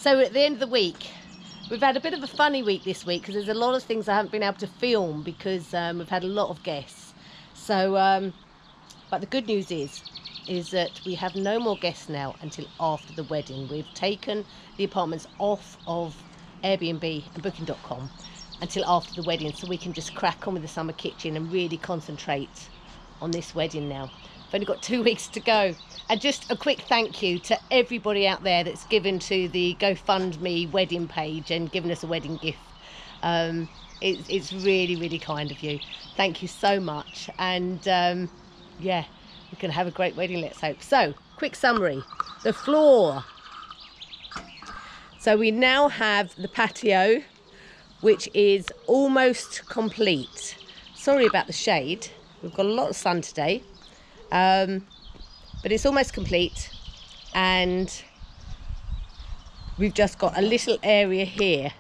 So at the end of the week, we've had a bit of a funny week this week because there's a lot of things I haven't been able to film because we've had a lot of guests. So, but the good news is that we have no more guests now until after the wedding. We've taken the apartments off of Airbnb and Booking.com until after the wedding, so we can just crack on with the summer kitchen and really concentrate on this wedding now. We've only got 2 weeks to go. And just a quick thank you to everybody out there that's given to the GoFundMe wedding page and given us a wedding gift. It's really, really kind of you. Thank you so much. And yeah, we're going to have a great wedding, let's hope. So, quick summary. The floor. So we now have the patio, which is almost complete. Sorry about the shade. We've got a lot of sun today. But it's almost complete, and we've just got a little area here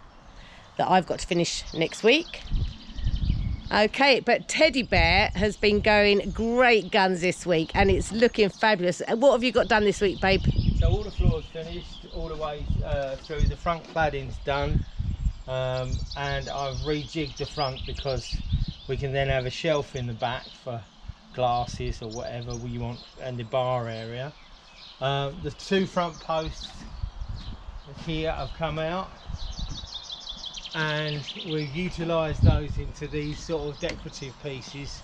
that I've got to finish next week. Okay, but Teddy Bear has been going great guns this week and it's looking fabulous. What have you got done this week, babe? So all the floors finished, all the way through. The front cladding's done, and I've rejigged the front because we can then have a shelf in the back for glasses or whatever we want, and the bar area. The two front posts here have come out, and we've utilised those into these sort of decorative pieces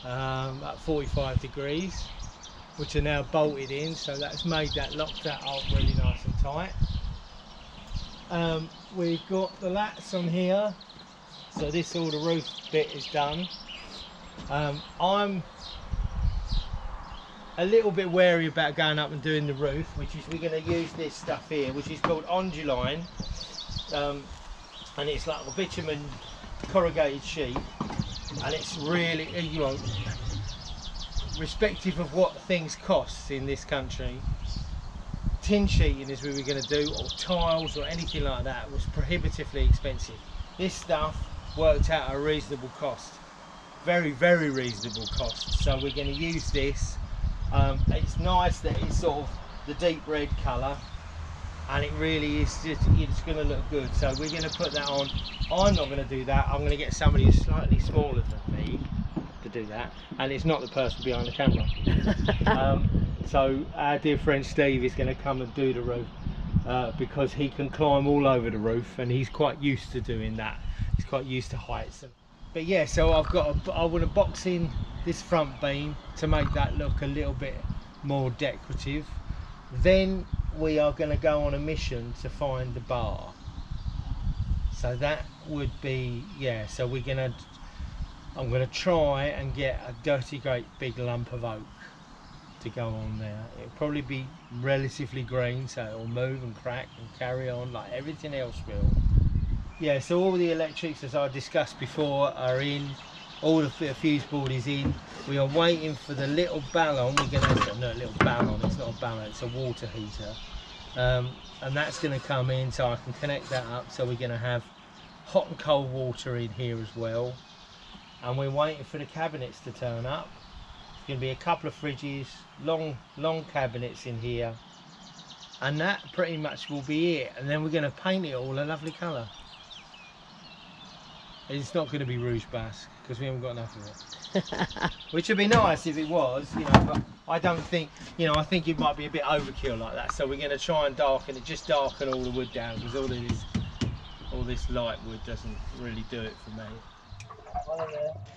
at 45 degrees, which are now bolted in, so that's made that, locked that up really nice and tight. We've got the lats on here, so this, all the roof bit is done. I'm a little bit wary about going up and doing the roof, which is, we're going to use this stuff here, which is called Onduline, and it's like a bitumen corrugated sheet, and it's really, you know, respective of what things cost in this country, tin sheeting is what we're going to do, or tiles or anything like that, was prohibitively expensive. This stuff worked out at a reasonable cost. Very, very reasonable cost. So we're going to use this. It's nice that it's sort of the deep red colour, and it really is just, it's going to look good. So we're going to put that on. I'm not going to do that. I'm going to get somebody who's slightly smaller than me to do that, and it's not the person behind the camera. So our dear friend Steve is going to come and do the roof, because he can climb all over the roof and he's quite used to doing that. He's quite used to heights. But yeah, so I want to box in this front beam to make that look a little bit more decorative. Then we are going to go on a mission to find the bar. So that would be, yeah, so I'm going to try and get a dirty great big lump of oak to go on there. It'll probably be relatively green, so it'll move and crack and carry on like everything else will. Yeah, so all the electrics, as I discussed before, are in. All the fuse board is in. We are waiting for the little ballon. We're going to, no, little ballon, it's not a ballon, it's a water heater. And that's going to come in, so I can connect that up. So we're going to have hot and cold water in here as well. And we're waiting for the cabinets to turn up. There's going to be a couple of fridges, long cabinets in here. And that pretty much will be it. And then we're going to paint it all a lovely colour. It's not going to be Rouge Basque because we haven't got enough of it. Which would be nice if it was, you know, but I don't think, you know, I think it might be a bit overkill like that. So we're going to try and darken it, just darken all the wood down, because all this light wood doesn't really do it for me.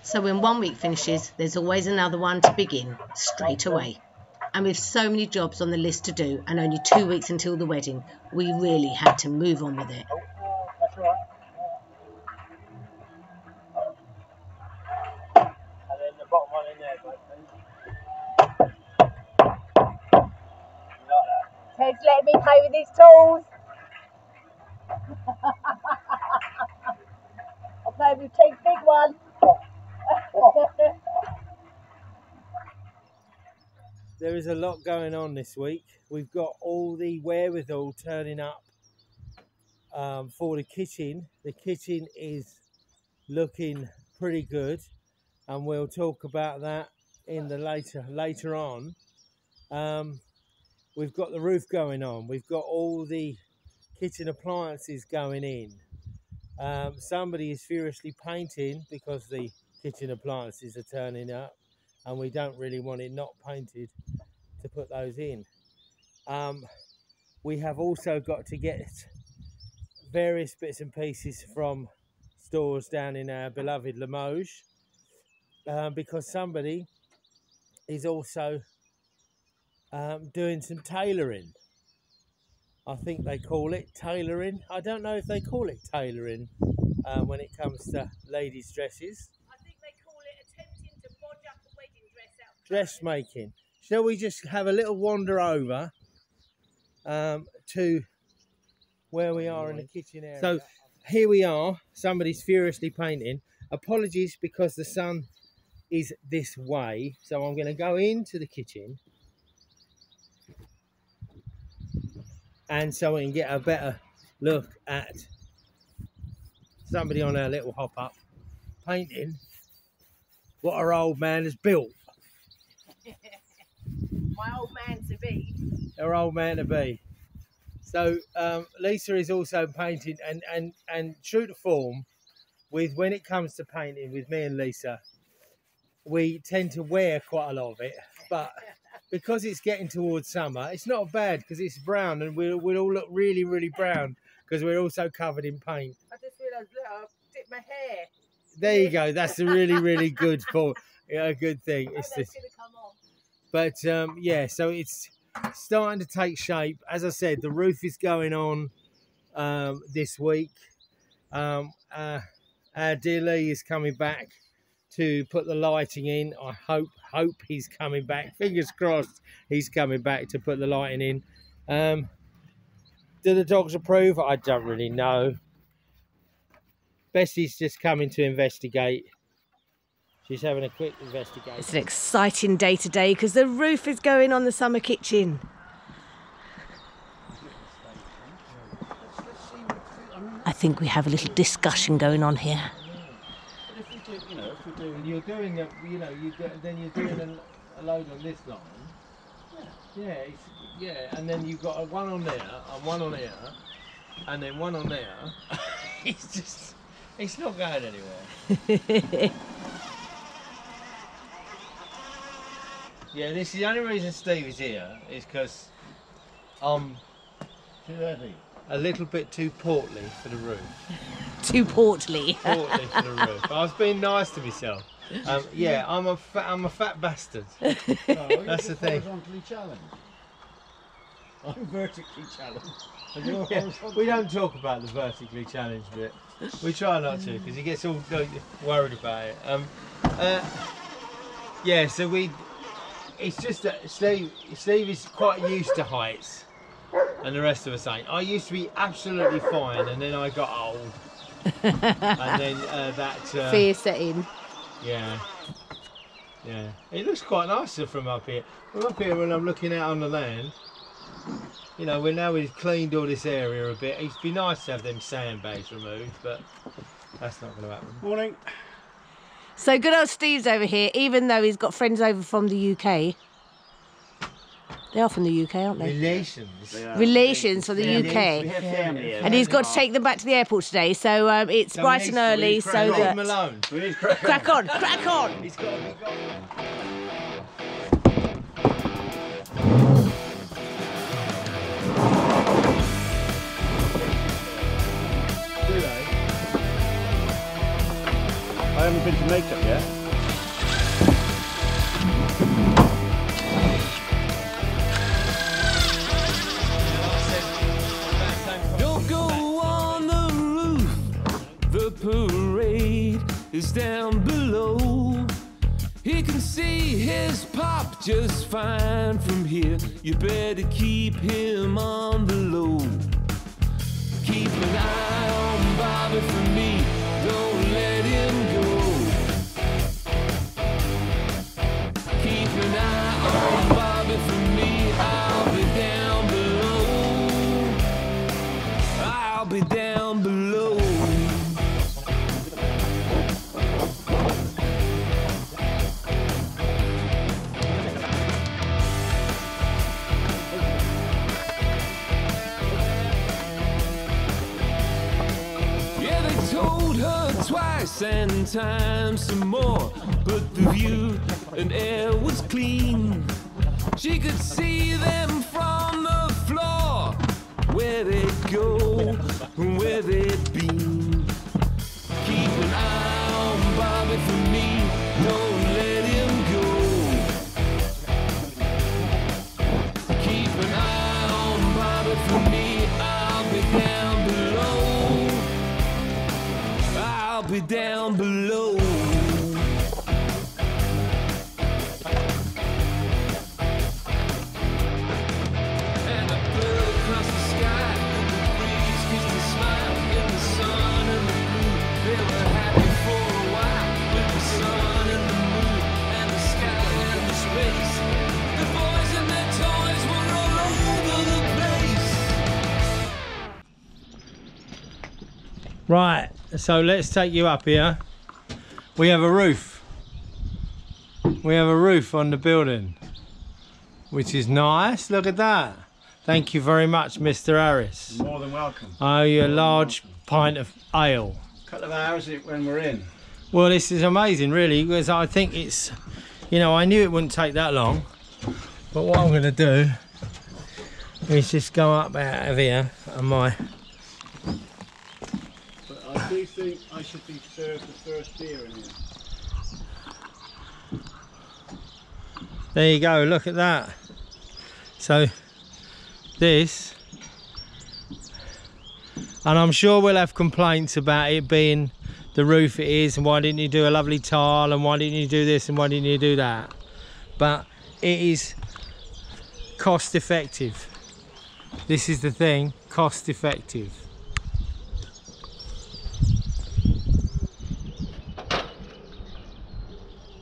So when 1 week finishes, there's always another one to begin straight away. And with so many jobs on the list to do and only 2 weeks until the wedding, we really had to move on with it. That's all right. And then the bottom one in there, please. You like that? Ted's letting me play with his tools. I'll play with Ted's big one. There is a lot going on this week. We've got all the wherewithal turning up for the kitchen. The kitchen is looking pretty good, and we'll talk about that in the later on. We've got the roof going on. We've got all the kitchen appliances going in. Somebody is furiously painting because the kitchen appliances are turning up, and we don't really want it not painted to put those in. We have also got to get various bits and pieces from stores down in our beloved Limoges, because somebody is also doing some tailoring. I think they call it tailoring. I don't know if they call it tailoring when it comes to ladies' dresses. I think they call it attempting to bodge up a wedding dress out. Dressmaking. Shall we just have a little wander over to where we are in the kitchen area? So here we are. Somebody's furiously painting. Apologies because the sun is this way. So I'm going to go into the kitchen, and so we can get a better look at somebody on our little hop up painting what our old man has built. My old man to be. Our old man to be. So Lesa is also painting, and true to form, with when it comes to painting with me and Lesa, we tend to wear quite a lot of it, but because it's getting towards summer, it's not bad because it's brown, and we'll all look really, really brown because we're also covered in paint. I just realised, look, I've dipped my hair. There you go. That's a really, really good good thing. It's that's going to come off. But yeah, so it's starting to take shape. As I said, the roof is going on this week. Our dear Lee is coming back to put the lighting in. I hope he's coming back. Fingers crossed he's coming back to put the lighting in. Do the dogs approve? I don't really know. Bessie's just coming to investigate. She's having a quick investigation. It's an exciting day today because the roof is going on the summer kitchen. I think we have a little discussion going on here. If we do, you're doing a, then you're doing a load on this line. Yeah, and then you've got one on there, and one on here, and then one on there. It's not going anywhere. Yeah, this is the only reason Steve is here is because I'm too heavy. A little bit too portly for the roof. Too portly. Portly for the roof. I was being nice to myself. Yeah, I'm a fat bastard. Oh, that's the thing. Horizontally challenged. I'm vertically challenged. And you're Yeah, horizontally. we don't talk about the vertically challenged bit. We try not to because he gets all worried about it. Yeah, so it's just that Steve is quite used to heights, and the rest of us ain't. I used to be absolutely fine, and then I got old, and then that fear set in. Yeah. It looks quite nice from up here. From up here, when I'm looking out on the land, we've cleaned all this area a bit. It'd be nice to have them sandbags removed, but that's not going to happen. Morning. So good old Steve's over here, even though he's got friends over from the UK. They are from the UK, aren't they? Relations from the UK. We have family here. And he's got to take them back to the airport today, so it's bright and early, so that... Alone. Crack on, crack on! He's got to be gone. I haven't been to makeup yet. Don't go on the roof, the parade is down below. He can see his pop just fine from here. You better keep him on the low. Keep an eye on Bobby for me, don't let him go. Keep an eye on Bobby for me, I'll be down below. I'll be down below. and time some more. But the view and air was clean. She could see them from the floor, where they'd go, where they'd been. Keep an eye on Bobby for me, don't let him go. Keep an eye on Bobby for me, I'll be down below. I'll be down below. And I flew across the sky, the breeze kissed a smile in the sun and the moon. They were happy for a while with the sun and the moon and the sky and the space. The boys and their toys were all over the place. Right, so let's take you up here. We have a roof. We have a roof on the building, which is nice. Look at that. Thank you very much, Mr. Harris. More than welcome. I owe you a large pint of ale. A couple of hours when we're in. Well, this is amazing, really, because I think it's, you know, I knew it wouldn't take that long. But what I'm going to do is just go up out of here and my... But I do think I should be served the first beer in here. There you go, look at that. So this, and I'm sure we'll have complaints about it being the roof it is, and why didn't you do a lovely tile, and why didn't you do this, and why didn't you do that. But it is cost effective. This is the thing, cost effective.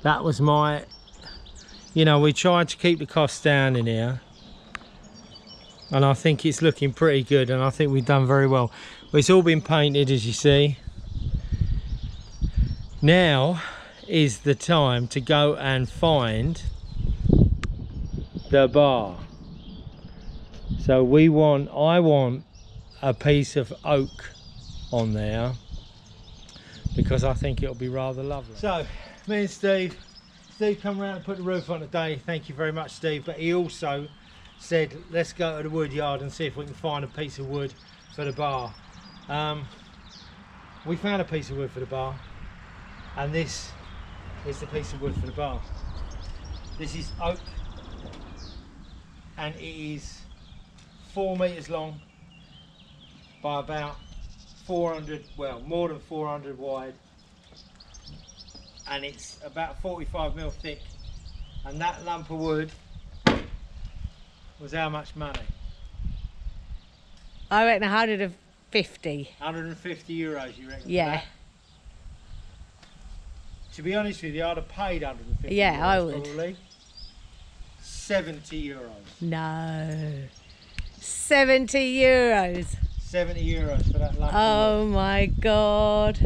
That was my, you know, we tried to keep the costs down in here, and I think it's looking pretty good, and I think we've done very well. It's all been painted, as you see. Now is the time to go and find the bar. So I want a piece of oak on there, because I think it'll be rather lovely. So me and Steve come around and put the roof on today. Thank you very much, Steve. But he also said, let's go to the wood yard and see if we can find a piece of wood for the bar. We found a piece of wood for the bar, and this is the piece of wood for the bar. This is oak, and it is 4 meters long by about 400, well, more than 400 wide. And it's about 45 mil thick, and that lump of wood was how much money? I reckon 150. 150 euros, you reckon? Yeah. For that? To be honest with you, I'd have paid 150 Yeah, euros, I would. probably. 70 euros. No. 70 euros. 70 euros for that lump of Oh wood. my God.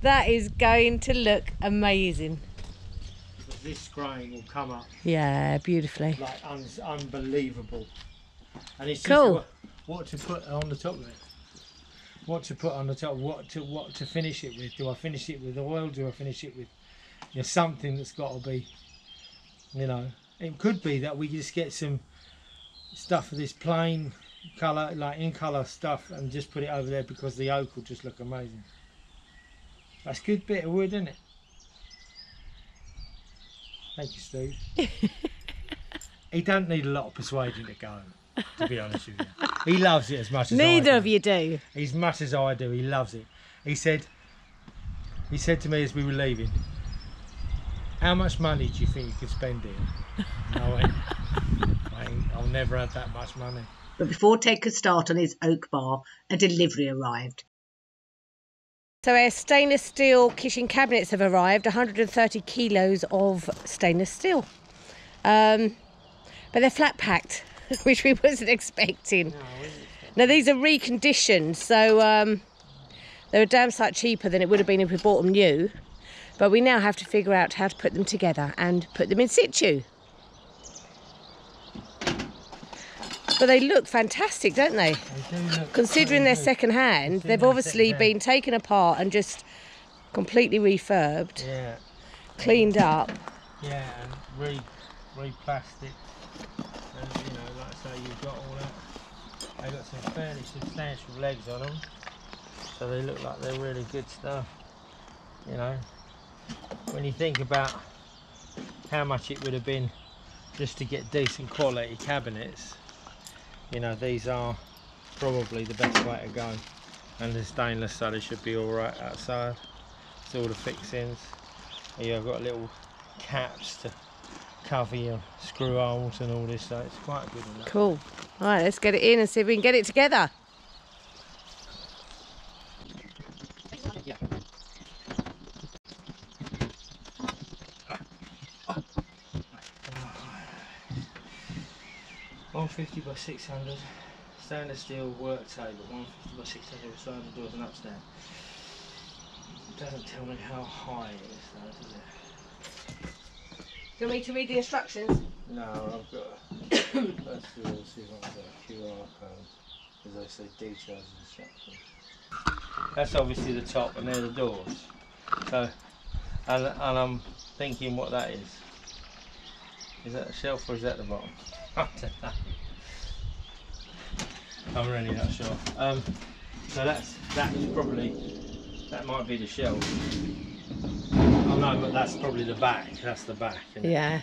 That is going to look amazing. Because this grain will come up Yeah, beautifully. like unbelievable. And it's Cool. just what to put on the top of it. What to put on the top, what to finish it with. Do I finish it with oil? Do I finish it with, you know, something that's got to be, you know, it could be that we just get some stuff of this plain colour, like in colour stuff, and just put it over there, because the oak will just look amazing. That's a good bit of wood, isn't it? Thank you, Steve. He don't need a lot of persuading to go, to be honest with you. He loves it as much as I do. Neither of you do. As much as I do, he loves it. He said to me as we were leaving, how much money do you think you could spend here? And I went, I'll never have that much money. But before Ted could start on his oak bar, a delivery arrived. So our stainless steel kitchen cabinets have arrived, 130 kilos of stainless steel. But they're flat packed, which we wasn't expecting. Now these are reconditioned, so they're a damn sight cheaper than it would have been if we bought them new. But we now have to figure out how to put them together and put them in situ. But they look fantastic, don't they? They do look Considering they're second hand, they've obviously been taken apart and just Completely refurbed, Yeah. cleaned up. Yeah, and re-plastic. And you know, like I say, you've got all that. They've got some fairly substantial legs on them, so they look like they're really good stuff. You know, when you think about how much it would have been just to get decent quality cabinets, you know, these are probably the best way to go. And the stainless, so they should be all right outside. It's all the fixings. Here I've got little caps to cover your screw holes and all this, so it's quite good enough. Cool. All right, let's get it in and see if we can get it together. $150 by 600 stainless steel work table, $150 by 600 with sliding doors and upstairs. It doesn't tell me how high it is though, does it? Do you want me to read the instructions? No, I've got first of all, see if I've got a QR code, as I say, details and instructions. That's obviously the top and they're the doors. So, and I'm thinking what that is. Is that the shelf or is that the bottom? I don't know. I'm really not sure. So that is probably, that might be the shelf. Oh no, but that's probably the back. That's the back. Isn't it? Yeah.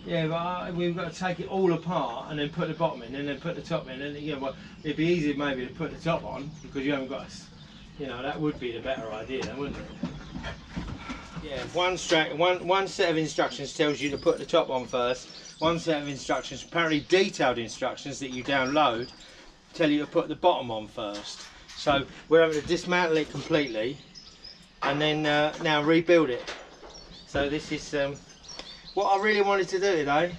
Yeah, but we've got to take it all apart and then put the bottom in and then put the top in. And you know, well, it'd be easier maybe to put the top on because you haven't got, you know, that would be the better idea, then, wouldn't it? Yeah, one set of instructions tells you to put the top on first. One set of instructions, apparently detailed instructions that you download, tell you to put the bottom on first. So we're having to dismantle it completely and then now rebuild it. So this is what I really wanted to do today.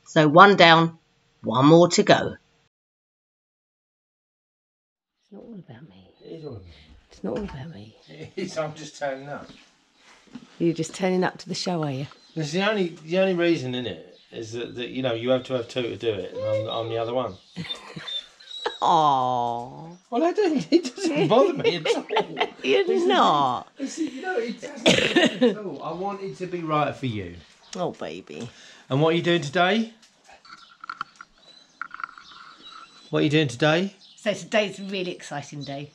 So one down, one more to go. It's not all about me. It is all about me. It's not all about me. It is, I'm just turning up. You're just turning up to the show, are you? It's the only reason in it is that you know you have to have two to do it, and I'm the other one. Aww. Well, it doesn't bother me at all. You're not. You know, it doesn't bother me at all. I want it to be right for you. Oh, baby. And what are you doing today? What are you doing today? So today's a really exciting day.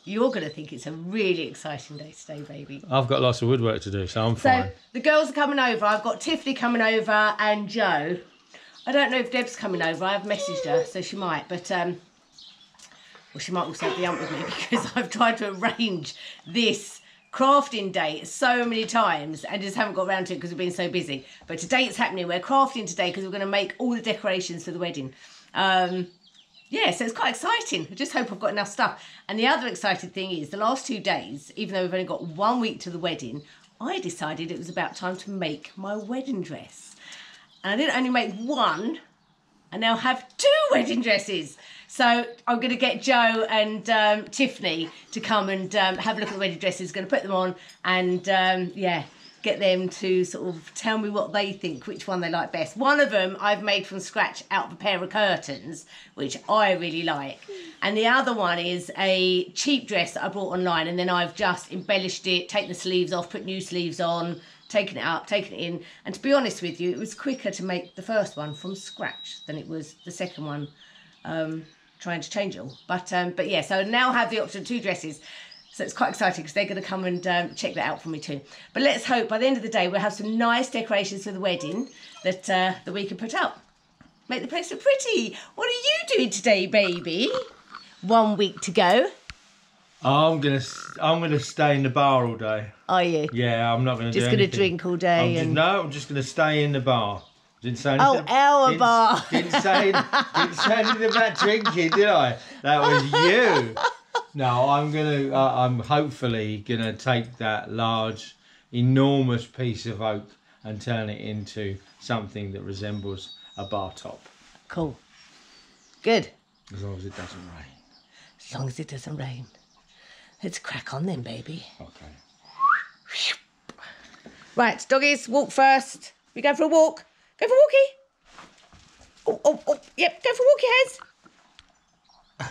You're going to think it's a really exciting day today, baby. I've got lots of woodwork to do, so I'm fine. So the girls are coming over. I've got Tiffany coming over and Jo. I don't know if Deb's coming over. I've messaged her, so she might. But, well, she might also have the hump with me because I've tried to arrange this crafting day so many times and just haven't got around to it because we've been so busy. But today it's happening. We're crafting today because we're going to make all the decorations for the wedding. Yeah, so it's quite exciting. I just hope I've got enough stuff. And the other exciting thing is the last 2 days, even though we've only got 1 week to the wedding, I decided it was about time to make my wedding dress. And I didn't only make one, I now have 2 wedding dresses. So I'm going to get Jo and Tiffany to come and have a look at the wedding dresses. Going to put them on and, yeah, get them to sort of tell me what they think, which one they like best. One of them I've made from scratch out of a pair of curtains, which I really like. And the other one is a cheap dress that I bought online, and then I've just embellished it, taken the sleeves off, put new sleeves on, taken it up, taken it in. And to be honest with you, it was quicker to make the first one from scratch than it was the second one, trying to change it all. But yeah, so I now have the option of 2 dresses. So it's quite exciting because they're going to come and check that out for me too. But let's hope by the end of the day we'll have some nice decorations for the wedding that we can put up. Make the place look pretty. What are you doing today, baby? 1 week to go. I'm gonna stay in the bar all day. Are you? Yeah, I'm not gonna just do gonna anything. drink all day. I'm just gonna stay in the bar. Didn't say anything. Oh, our bar. Didn't say anything about drinking, did I? That was you. No, I'm hopefully gonna take that large, enormous piece of oak and turn it into something that resembles a bar top. Cool. Good. As long as it doesn't rain. As long as it doesn't rain. Let's crack on then, baby. Okay. Right, doggies, walk first. We go for a walk. Go for a walkie. Oh, yep, go for a walkie, Hez.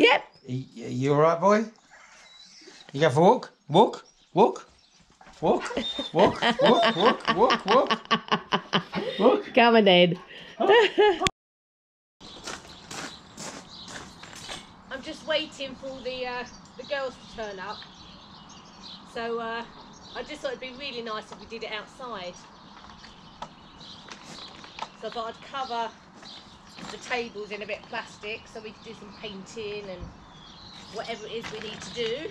Yep. You all right, boy? You go for a walk? Walk? Walk? Walk? Walk? Walk? Walk? Walk? Walk? Walk? Come on then. I'm just waiting for the girls to turn up. So I just thought it'd be really nice if we did it outside. So I thought I'd cover the tables in a bit of plastic so we could do some painting and whatever it is we need to do.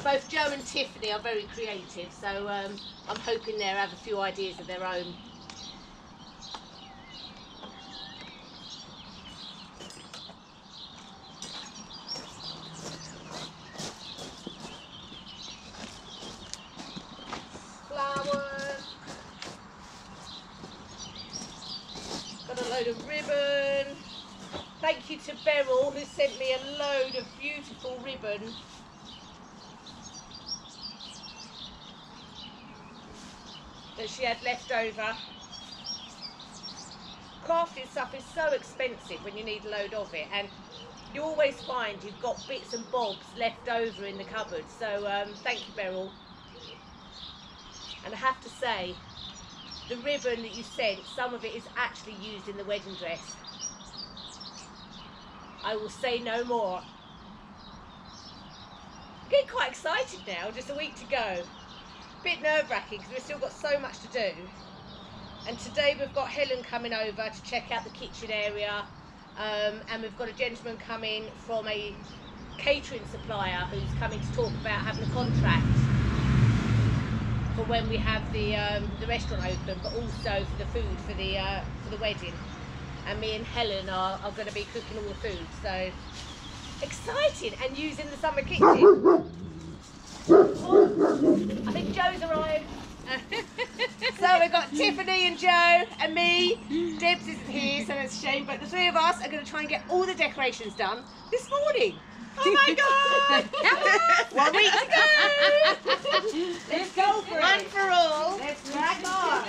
Both Jo and Tiffany are very creative, so I'm hoping they'll have a few ideas of their own. Flowers. Got a load of ribbon. Thank you to Beryl who sent me a load of beautiful ribbon. That she had left over. Crafting stuff is so expensive when you need a load of it, and you always find you've got bits and bobs left over in the cupboard. So thank you, Beryl. And I have to say, the ribbon that you sent, some of it is actually used in the wedding dress. I will say no more. I'm getting quite excited now, just a week to go. Bit nerve-wracking because we've still got so much to do. And today we've got Helen coming over to check out the kitchen area, and we've got a gentleman coming from a catering supplier who's coming to talk about having a contract for when we have the restaurant open, but also for the food for the wedding. And me and Helen are going to be cooking all the food, so exciting, and using the summer kitchen. I think Jo's arrived. So we've got Tiffany and Jo and me. Debs isn't here, so it's a shame, but the 3 of us are going to try and get all the decorations done this morning. Oh my god! 1 week to go! Let's go for it! One for all! Let's crack on!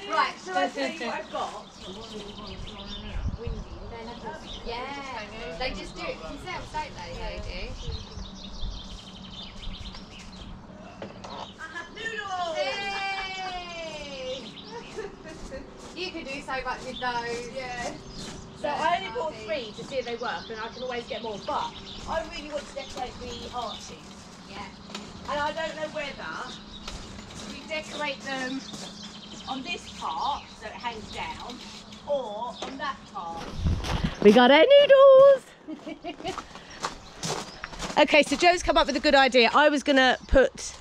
Right, shall I tell you what I've got? Windy. Yeah, they just do it themselves, don't they? Yeah. They do. I have noodles! Hey! You could do so much with those. Yeah. So I only bought 3 to see if they work, and I can always get more, but I really want to decorate the arches. Yeah. And I don't know whether we decorate them on this part, so it hangs down, or on that part. We got our noodles! Okay, so Joe's come up with a good idea. I was going to put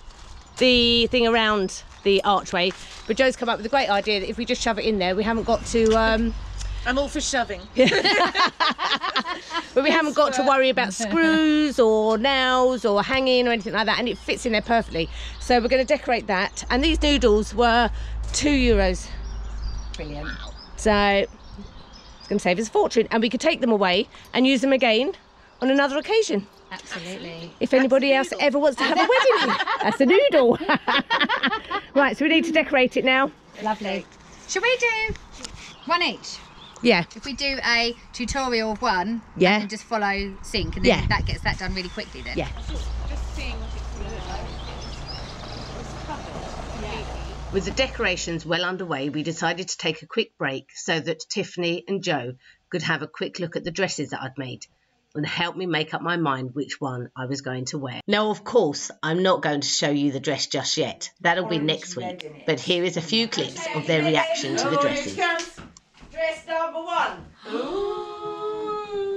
the thing around the archway, but Joe's come up with a great idea that if we just shove it in there, we haven't got to... I'm all for shoving. But we haven't got to worry about screws or nails or hanging or anything like that, and it fits in there perfectly. So we're going to decorate that. And these noodles were €2. Brilliant. So it's going to save us a fortune, and we could take them away and use them again on another occasion. Absolutely. If anybody else ever wants to have a wedding, that's a noodle. Right, so we need to decorate it now. Lovely. Should we do one each? Yeah. If we do a tutorial of one, Yeah. and just follow sync, and then Yeah. that gets that done really quickly then. Yeah. Just seeing what it's going to look like. With the decorations well underway, we decided to take a quick break so that Tiffany and Jo could have a quick look at the dresses that I'd made and help me make up my mind which one I was going to wear. Now, of course, I'm not going to show you the dress just yet. That'll be next week. But here is a few clips of their reaction to the dresses. Dress number 1.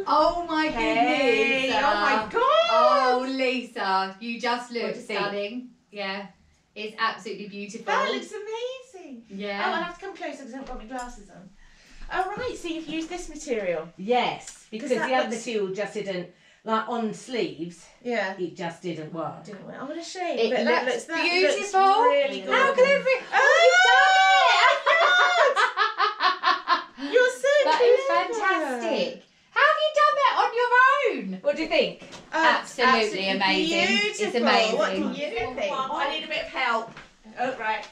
Oh my goodness. Hey, oh my God. Oh, Lesa, you just What look do you think? stunning. Yeah. It's absolutely beautiful. That looks amazing. Yeah. Oh, I'll have to come closer because I haven't got my glasses on. Oh, right, so you've used this material. Yes, because Because that the other looks- material just didn't, like on sleeves, Yeah. it just didn't work. Didn't we? Oh, what a shame. It but that looks looks beautiful. really good. How clever! Oh, you're so That clever. is fantastic. How have you done that on your own? What do you think? Oh, Absolutely amazing. Beautiful. It's amazing. What do you think? I need a bit of help. Oh, right.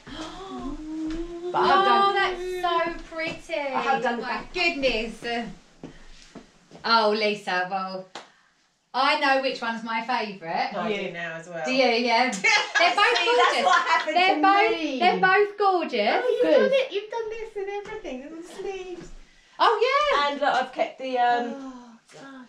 But I have Oh, done, that's so pretty. I have done the My back. goodness. Oh, Lesa, well, I know which one's my favourite. I do now as well. Do you? Yeah. They're both See, gorgeous. that's what happened they're to both. me. They're both gorgeous. Oh, you've Good. done it. You've done this and everything. And the sleeves. Oh yeah. and look, I've kept the, Oh, God.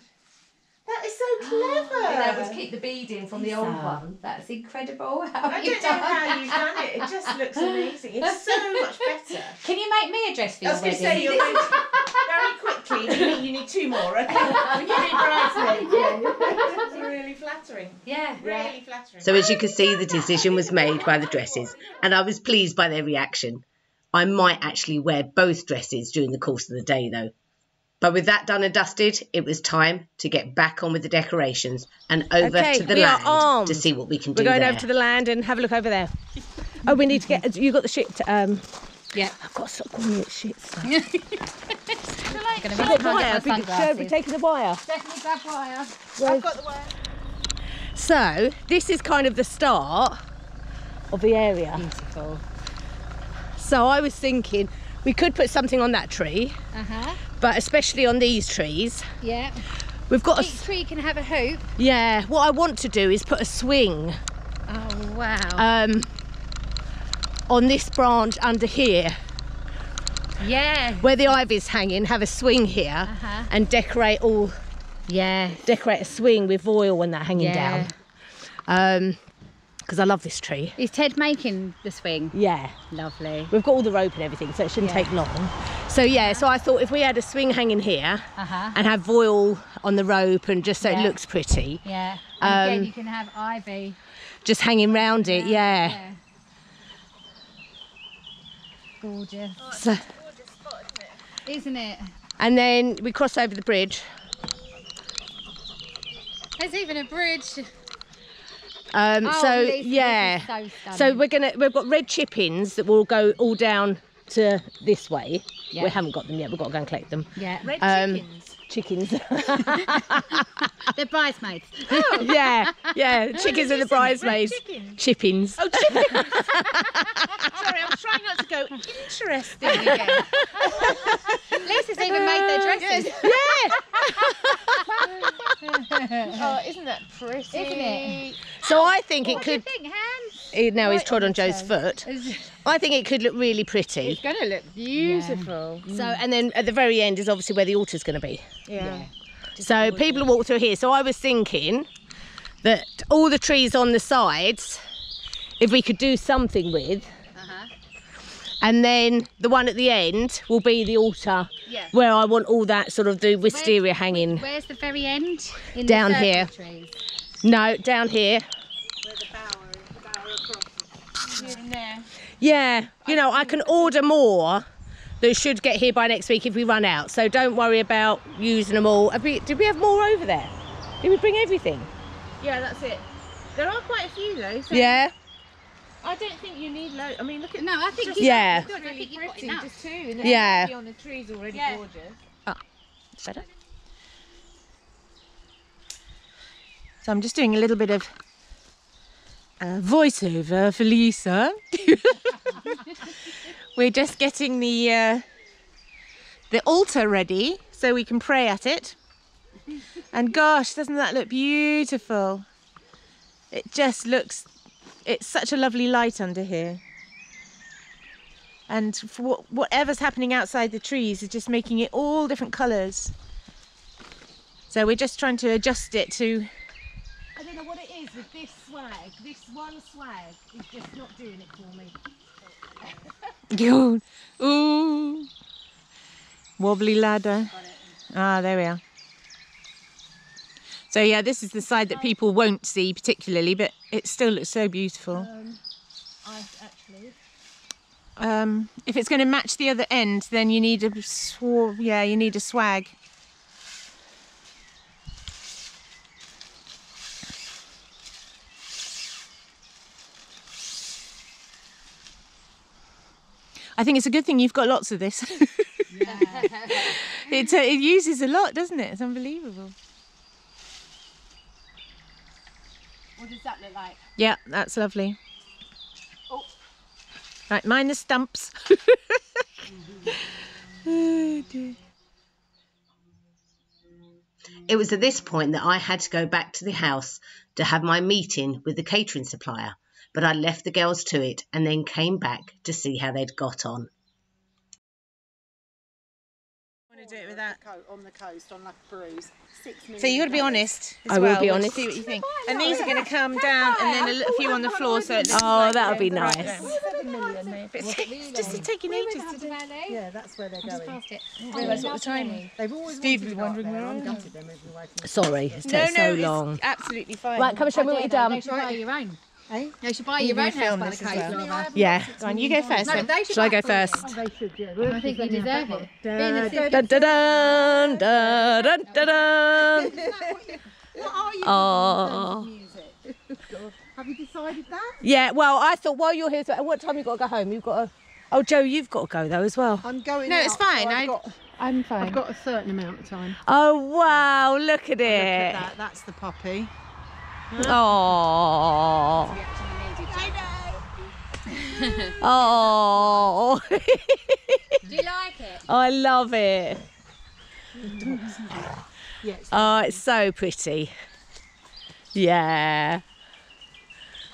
That is so clever. been able to keep the beading from the old Lisa. one. That's incredible. How I you've don't know done how that. you've done it. It just looks amazing. It's so much better. Can you make me a dress for I your was going wedding? to say, you're going to, very quickly, you need 2 more, okay? We need bridesmaids. It's really flattering. Yeah. Really flattering. So as you can see, the decision was made by the dresses, and I was pleased by their reaction. I might actually wear both dresses during the course of the day, though. But with that done and dusted, it was time to get back on with the decorations and over Okay, to the we are land armed. to see what we can We're do going there. over to the land and have a look over there. Oh, we need to get, you got the shit, Yeah. I've got to stop calling it shit stuff. Gonna I've be got wire, my I've been sunglasses. taking the wire. Definitely grab wire. I've got the wire. So, this is kind of the start of the area. Beautiful. So I was thinking we could put something on that tree, but especially on these trees. Yeah. We've got Each tree can have a hoop. yeah, what I want to do is put a swing Oh wow. on this branch under here Yeah. where the ivy's hanging, have a swing here and decorate Yeah. a swing with oil and that hanging Yeah. down. Because I love this tree. Is Ted making the swing? Yeah. Lovely. We've got all the rope and everything, so it shouldn't Yeah. take long. So yeah, so I thought if we had a swing hanging here Uh-huh. and have voile on the rope and just so it Yeah. looks pretty, Yeah. And again, Um, you can have ivy. just hanging round it, yeah. Gorgeous. So, Isn't it? and then we cross over the bridge. There's even a bridge. So Lisa, this yeah, is so so stunning. we've got red chippings that will go all down to this way. Yeah. We haven't got them yet. We've got to go and collect them. Yeah. Chickens. They're bridesmaids. yeah, chickens are the bridesmaids. Chippings. Oh, chicken. Sorry, I'm trying not to go interesting again. Lisa's even made their dresses. Oh, isn't that pretty? Isn't it? So I think it What do you could. think, Hans? Now he's Right trod on on the Joe's toe. foot. I think it could look really pretty. It's going to look beautiful. So, and then at the very end is obviously where the altar's going to be. Yeah. So people walk through here. So I was thinking that all the trees on the sides, if we could do something with, and then the one at the end will be the altar, Yeah. where I want all that sort of the wisteria hanging. Where's the very end? In Down the circle here. Trees. No, down here. Where the bower across. Here and there. Yeah, you know, I can order more that should get here by next week if we run out. So don't worry about using them all. Did we have more over there? Did we bring everything? Yeah, that's it. There are quite a few though. So Yeah. I don't think you need loads. I mean, look at. No, I think Yeah. It's really you've got pretty. enough. Just two. And Yeah. on the trees already Yeah. gorgeous. It's better. So I'm just doing a little bit of voiceover for Lesa. We're just getting the altar ready so we can pray at it. And gosh, doesn't that look beautiful? It just looks, it's such a lovely light under here. And for whatever's happening outside the trees is just making it all different colours. So we're just trying to adjust it to... I don't know what it is with this swag. This one swag is just not doing it for me. Ooh. Wobbly ladder. Ah, there we are. So yeah, this is the side that people won't see particularly, but it still looks so beautiful. If it's going to match the other end, then you need a swag. I think it's a good thing you've got lots of this. It uses a lot, doesn't it? It's unbelievable. What does that look like? Yeah, that's lovely. Oh. Right, mind the stumps. Oh, dear. It was at this point that I had to go back to the house to have my meeting with the catering supplier, but I left the girls to it and then came back to see how they'd got on. I want to do it with that. On the coast, on like a cruise. 6 million. So you got to be honest. I will be and honest. See what you think. And these are going to come down, and then a few on the floor. So it looks Oh, like that'll be the right nice. length. But it's just taking ages to do. Yeah, that's where they're going. Past it. I didn't realise what the time was. They've always Steve wanted was to wondering go up where there. I I'm am. gutted them every way from Sorry, it's No, taken so it's long. absolutely fine. Right, come and show me what you've done. They should buy your own. Eh? They should buy You your can own house film by the this as coast. well. rather. Yeah, go on, you go first. No, then. they should Shall I go buy for you. first? They should, yeah. I think you deserve it. Being a Dun, dun, dun, dun, dun, dun, dun. What are you Oh. doing with music? Have you decided that? Yeah, well, I thought while you're here, at what time you got to go home? You've got to... Oh, Jo, you've got to go though as well. I'm going No, out, it's fine. I'm fine. I've got a certain amount of time. Oh, wow, look at Look at it. that. That's the puppy. Oh. Oh. Do you like it? I love it. Yes. Oh, it's so pretty. Yeah.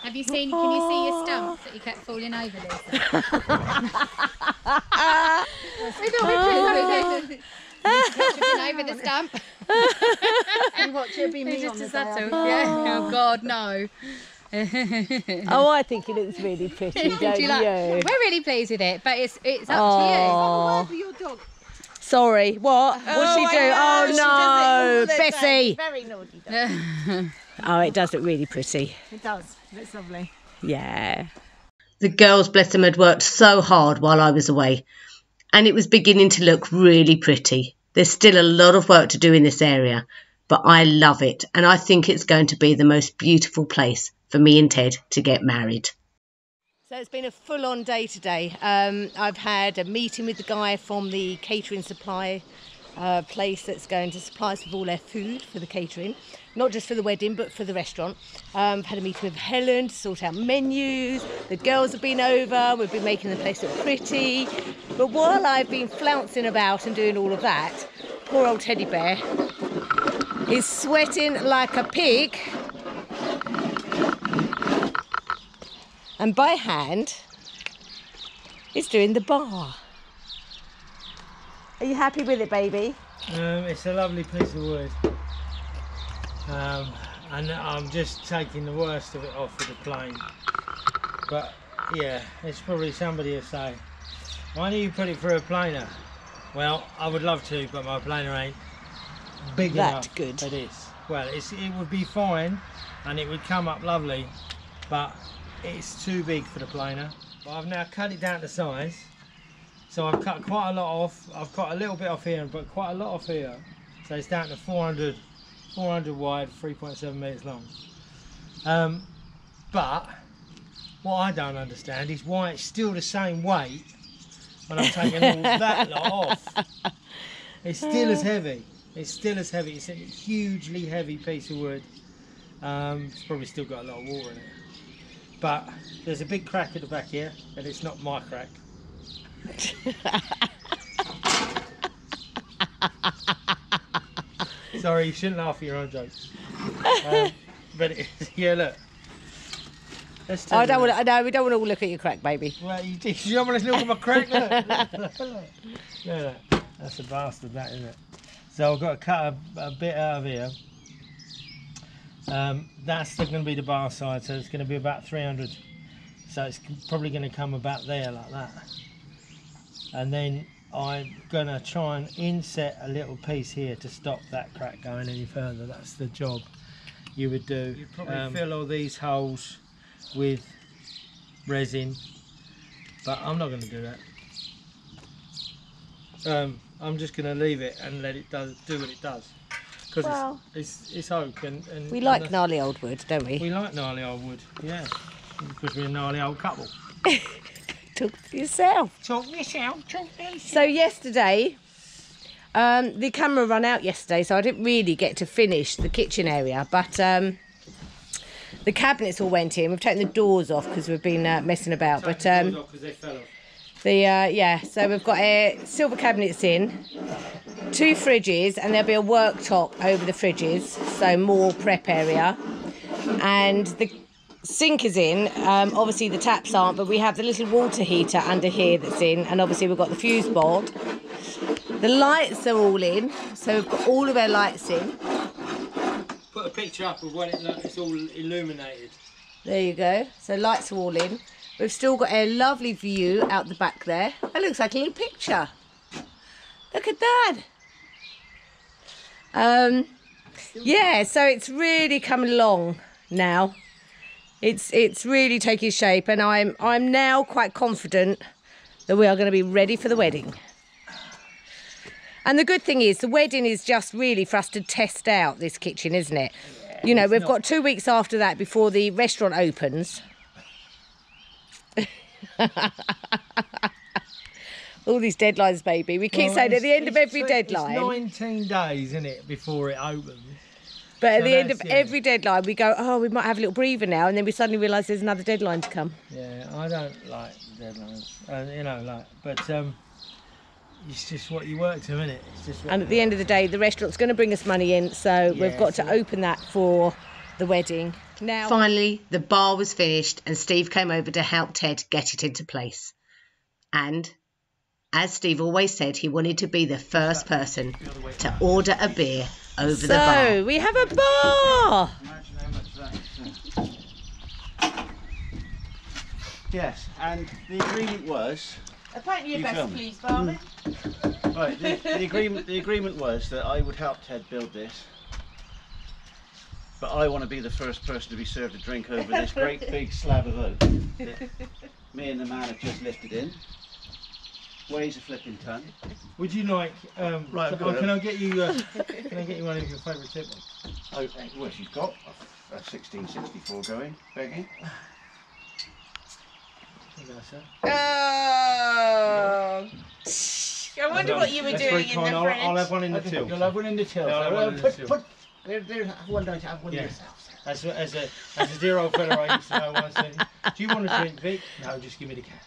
Have you seen? Can you see your stumps that you kept falling over, Lesa? Tripping over the stump. You watch it be me on the day. Yeah. Oh God, no. Oh, I think it looks really pretty, don't Do you? you like? We're really pleased with it, but it's up to Oh. For your dog. Sorry, what? What'd she do? Oh no, Bessie. Very naughty dog. you. Oh, it does look really pretty. It does. It's lovely. Yeah. The girls, bless them, had worked so hard while I was away, and it was beginning to look really pretty. There's still a lot of work to do in this area, but I love it, and I think it's going to be the most beautiful place for me and Ted to get married. So it's been a full-on day today. I've had a meeting with the guy from the catering supply place that's going to supply us with all their food for the catering, not just for the wedding but for the restaurant. Had a meeting with Helen to sort out menus. The girls have been over. We've been making the place look pretty. But while I've been flouncing about and doing all of that, poor old teddy bear is sweating like a pig. And by hand, it's doing the bar. Are you happy with it, baby? It's a lovely piece of wood. And I'm just taking the worst of it off with the plane. But yeah, it's probably somebody will say, why don't you put it through a planer? Well, I would love to, but my planer ain't big That enough. good. It is. well, it would be fine and it would come up lovely, but it's too big for the planer. But I've now cut it down to size, so I've cut quite a lot off. I've cut a little bit off here, but quite a lot off here, so it's down to 400 wide, 3.7 metres long. But what I don't understand is why it's still the same weight when I'm taking all that lot off. It's still as heavy. It's still as heavy. It's a hugely heavy piece of wood. It's probably still got a lot of water in it. But there's a big crack at the back here, and it's not my crack. Sorry, you shouldn't laugh at your own jokes. But yeah, look. I don't want to. No, we don't want to look at your crack, baby. Well, you don't want to look at my crack. Look. Yeah, that's a bastard, that, isn't it? So I've got to cut a bit out of here. That's still going to be the bar side, so it's going to be about 300. So it's probably going to come about there like that. And then I'm going to try and inset a little piece here to stop that crack going any further. That's the job you would do. You'd probably fill all these holes with resin, but I'm not going to do that. I'm just going to leave it and let it do what it does, because it's oak and we like gnarly old wood, don't we? We like gnarly old wood, yeah, because we're a gnarly old couple. Talk for yourself. Talk yourself. So yesterday, the camera ran out yesterday, so I didn't really get to finish the kitchen area, but the cabinets all went in. We've taken the doors off because we've been messing about, but they fell off. yeah, so we've got silver cabinets in, 2 fridges, and there'll be a worktop over the fridges, so more prep area, and the sink is in. Obviously the taps aren't, but we have the little water heater under here that's in, and obviously we've got the fuse board. The lights are all in, so we've got all of our lights in. Put a picture up of what it's all illuminated. There you go. So lights are all in. We've still got a lovely view out the back there. That looks like a little picture. Look at that. Yeah, so it's really coming along now. It's really taking shape, and I'm now quite confident that we are going to be ready for the wedding. And the good thing is, the wedding is just really for us to test out this kitchen, isn't it? Yeah, you know, we've got 2 weeks after that before the restaurant opens. All these deadlines, baby. We keep saying at the end of every deadline. It's 19 days, isn't it, before it opens? But at the end of every deadline, we go, oh, we might have a little breather now, and then we suddenly realise there's another deadline to come. Yeah, I don't like deadlines, you know, but it's just what you work to, isn't it? It's just and at the end of the day, the restaurant's going to bring us money in, so we've got to open that for the wedding. Now, finally, the bar was finished, and Steve came over to help Ted get it into place. And as Steve always said, he wanted to be the first person to order a beer over the bar. So we have a bar. Imagine how much that is. Yes, and the agreement was. Paint your You best, film. please, Barney. Right, the agreement was that I would help Ted build this, but I want to be the first person to be served a drink over this great big slab of oak that me and the man have just lifted in. Weighs a flipping ton. Would you like? Right, can I get you? Can I get you one of your favourite tip? Oh, well, she's got a 1664 going, begging. Oh, I wonder what you were That's doing very in kind. the I'll fridge. have one in the till. You'll have one in the till. Yeah, I'll have one in the till. Have one yourself. As a dear old fella I used to know once said, do you want a drink, Vic? No, just give me the cash.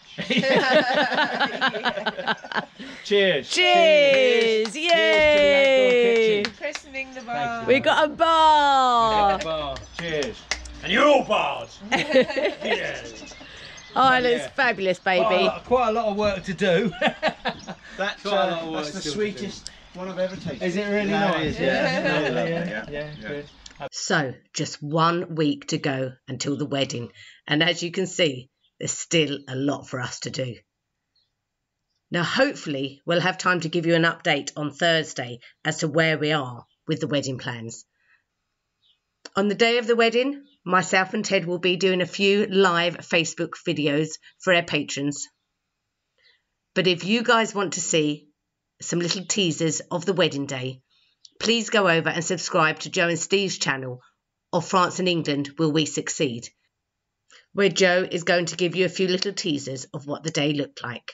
Cheers. Cheers! Yay! Christening the bar. We got a bar. Cheers. And you're all barred. Yes. Oh, it looks fabulous, baby. Quite a lot of work to do. That's the sweetest one I've ever tasted. Is it really nice? Yeah. Good. So, just 1 week to go until the wedding, and as you can see, there's still a lot for us to do. Now, hopefully, we'll have time to give you an update on Thursday as to where we are with the wedding plans. On the day of the wedding, myself and Ted will be doing a few live Facebook videos for our patrons. But if you guys want to see some little teasers of the wedding day, please go over and subscribe to Jo and Steve's channel, or France and England Will We Succeed, where Jo is going to give you a few little teasers of what the day looked like.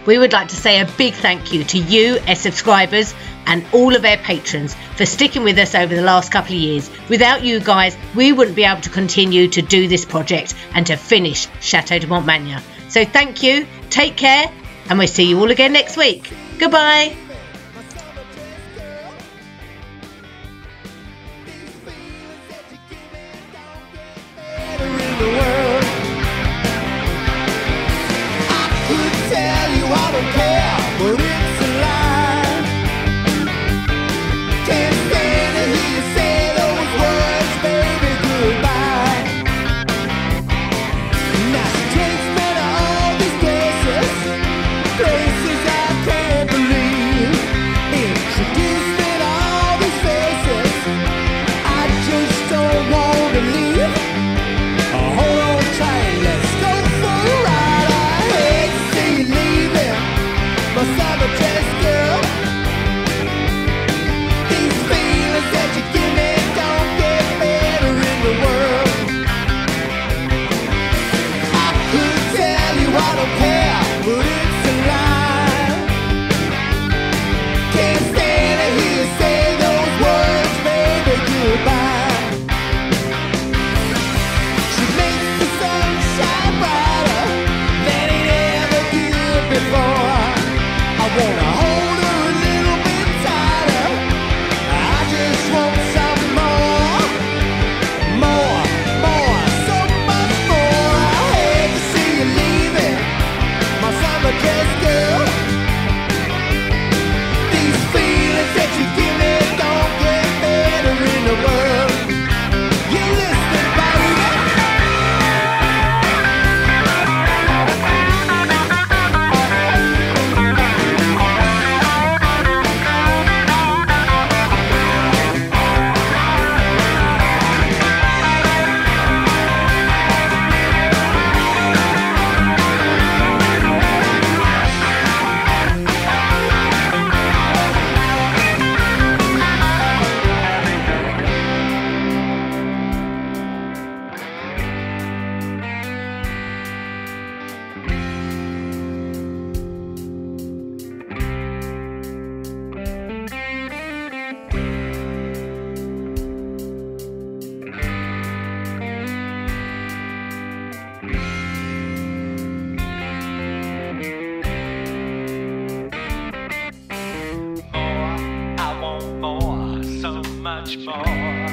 We would like to say a big thank you to you, our subscribers, and all of our patrons for sticking with us over the last couple of years. Without you guys, we wouldn't be able to continue to do this project and to finish Chateau de Montmagny. So thank you, take care, and we'll see you all again next week. Goodbye. Much more.